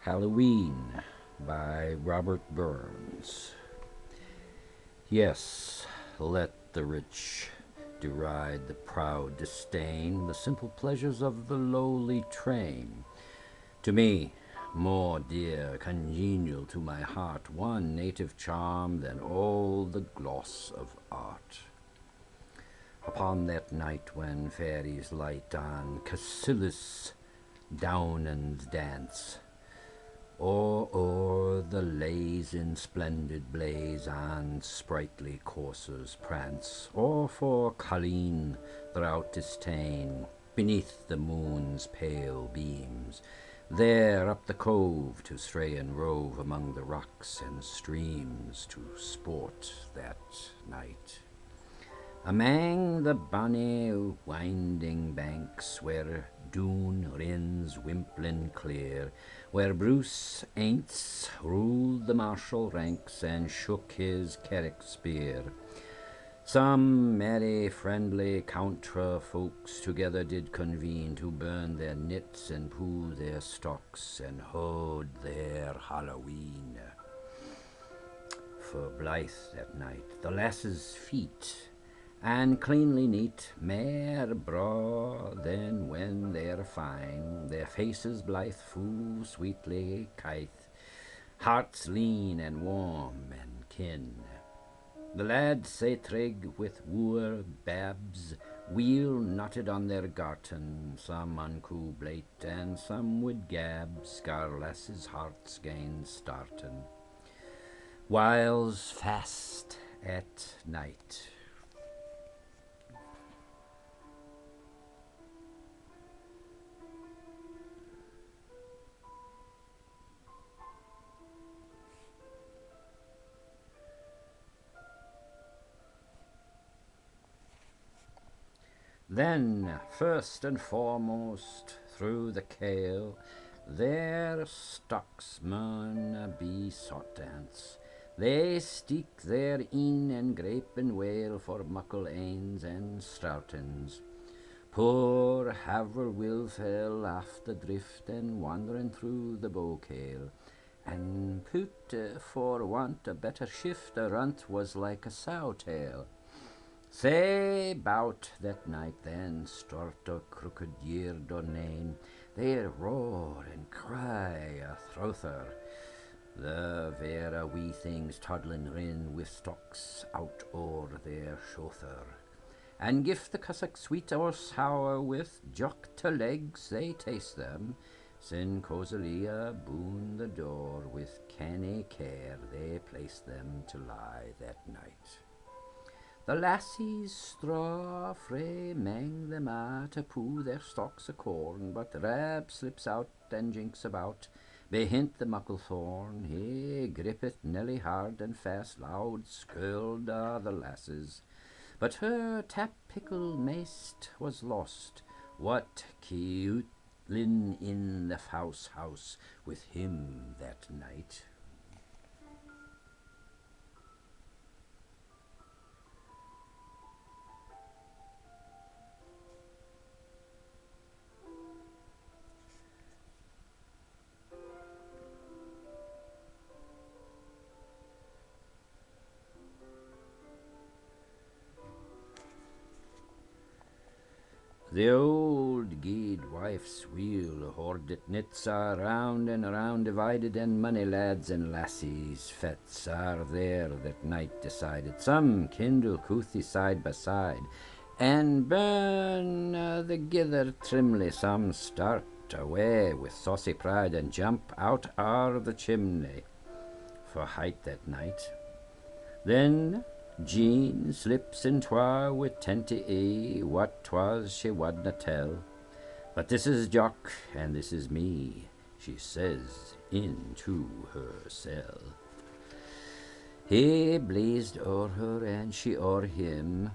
Halloween by Robert Burns. Yes, let the rich deride the proud disdain, the simple pleasures of the lowly train. To me, more dear, congenial to my heart, one native charm than all the gloss of art. Upon that night when fairies light on Cassillis downlands dance, or o'er the lays in splendid blaze on sprightly coursers prance, or for Colleen throughout disdain, beneath the moon's pale beams, there up the cove to stray and rove among the rocks and streams to sport that night. Amang the bonny winding banks where Doon rins wimplin clear, where Bruce Aints ruled the martial ranks and shook his Carrick spear, some merry friendly contra folks together did convene to burn their knits and poo their stocks and hold their Halloween. For blithe that night the lasses' feet and cleanly neat, mair braw than when they're fine, their faces blithe full sweetly kythe, hearts lean and warm and kin. The lads sae trig with wooer babs, weel knotted on their garten, some unco blate and some would gab, scar lasses' hearts gain starten. Whiles fast at night. Then, first and foremost, through the kale, their stocks maun be sought dance. They steek their een and grape and whale for muckle ains and stoutins. Poor Haverwill fell off the drift and wandering through the bowkale, and put for want a better shift a runt was like a sow-tail. Say bout that night then, start o' crooked year Dornane, they roar and cry a throther, the vera wee things toddling rin with stocks out o'er their shother. And gif the cussack sweet or sour with jock to legs they taste them, sin cosily aboon the door with canny care they place them to lie that night. The lassies straw frae mang them to poo their stocks o' corn, but Rab slips out and jinks about, behint the muckle thorn, he grippeth Nelly hard and fast, loud scold the lasses. But her tap pickle maist was lost, what ceutlin in the house with him that night. The old guidewife's wheel hoarded knits are round and round divided, and money lads and lassies' fets are there that night decided. Some kindle couthie side by side, and burn the gither trimly. Some start away with saucy pride and jump out o'er the chimney for height that night. Then Jean slips in twa with tenty what 'twas she wadna tell. But this is Jock, and this is me, she says into her cell. He blazed o'er her, and she o'er him,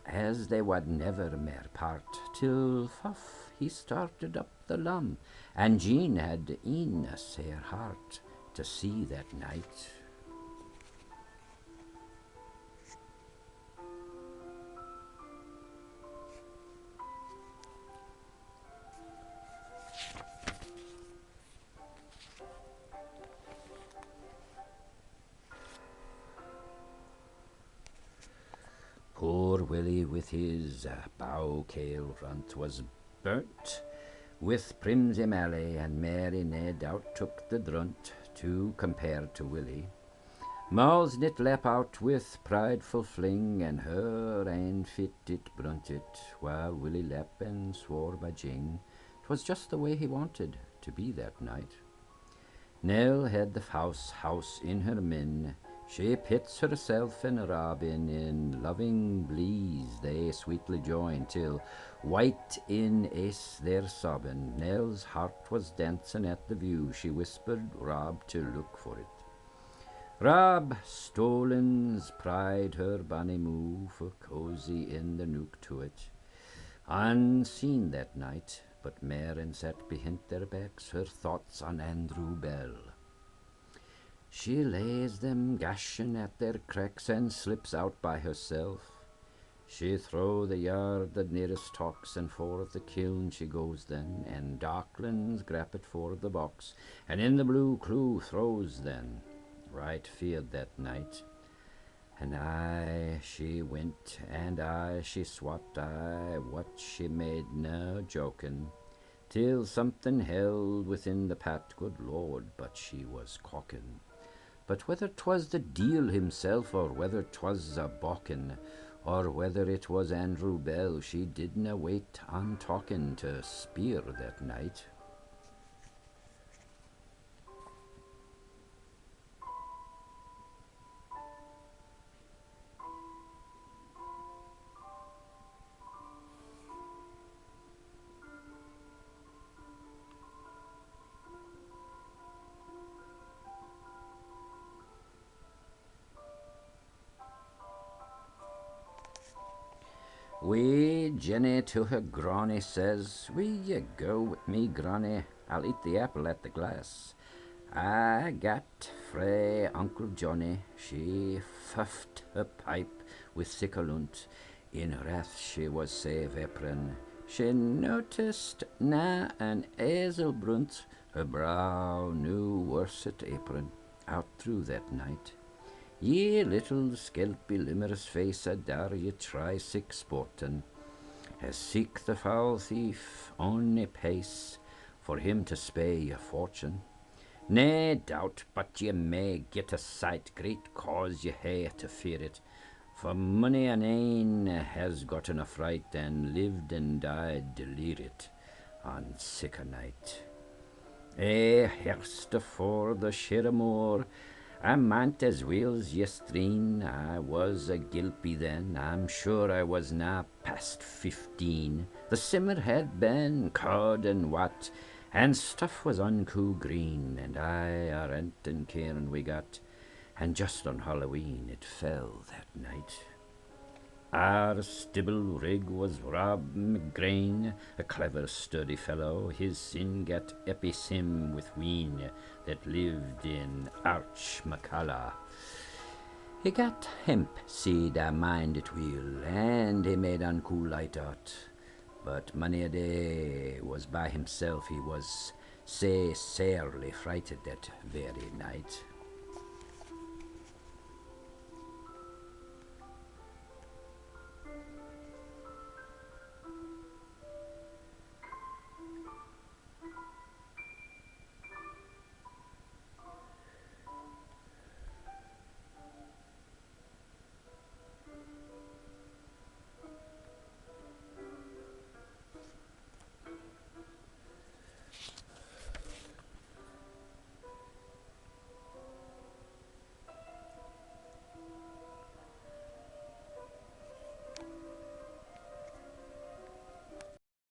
as they wad never mair part, till fuff he started up the lum, and Jean had een a sair heart to see that night. Willie with his bow kail runt was burnt with Primsy Mally, and Mary nae doubt took the drunt to compare to Willie. Mouths knit lap out with prideful fling, and her ain fit it brunt it, while Willie lap and swore by jing 'twas just the way he wanted to be that night. Nell had the house in her min. She pits herself and Robin in loving blees they sweetly join, till white in ace their sobbin'. Nell's heart was dancing at the view. She whispered Rob to look for it. Rob Stolen's pride her bonny moo for cozy in the nook to it. Unseen that night, but Maren sat behind their backs, her thoughts on Andrew Bell. She lays them gashin' at their cracks and slips out by herself. She throw the yard the nearest talks, and for the kiln she goes then, and Darklands grap it for the box, and in the blue clew throws then. Right feared that night. And aye she went, and aye she swat, aye what she made no jokin', till something held within the pat, good Lord, but she was cockin'. But whether 'twas the deil himself, or whether 'twas a bawkin', or whether it was Andrew Bell, she didna wait on talkin' to speer that night. Wee Jenny to her granny says, "Will ye go with me, granny? I'll eat the apple at the glass." I got frae Uncle Johnny. She fuffed her pipe with sicklelunt. In wrath she was sae veprin. She noticed na an ezel brunt, her brow new worset apron, out through that night. Ye little skelpy limmer's face, a dare ye try sick sportin', as seek the foul thief on a pace, for him to spay your fortune. Nae doubt but ye may get a sight, great cause ye hae to fear it, for mony an ane has gotten a fright, and lived and died deliriate on sic a night. Herst afore the Shirramore, I meant as weel's yestreen. I was a gilpie then, I'm sure I was na past 15. The simmer had been cod and wat, and stuff was unco green, and I a rent and cairn we got, and just on Halloween it fell that night. Our stibble rig was Rob McGrain, a clever sturdy fellow. His sin gat episim with ween that lived in Arch Macalla. He got hemp seed, I mind it weel, and he made unco light out. But many a day was by himself, he was sae sairly frighted that very night.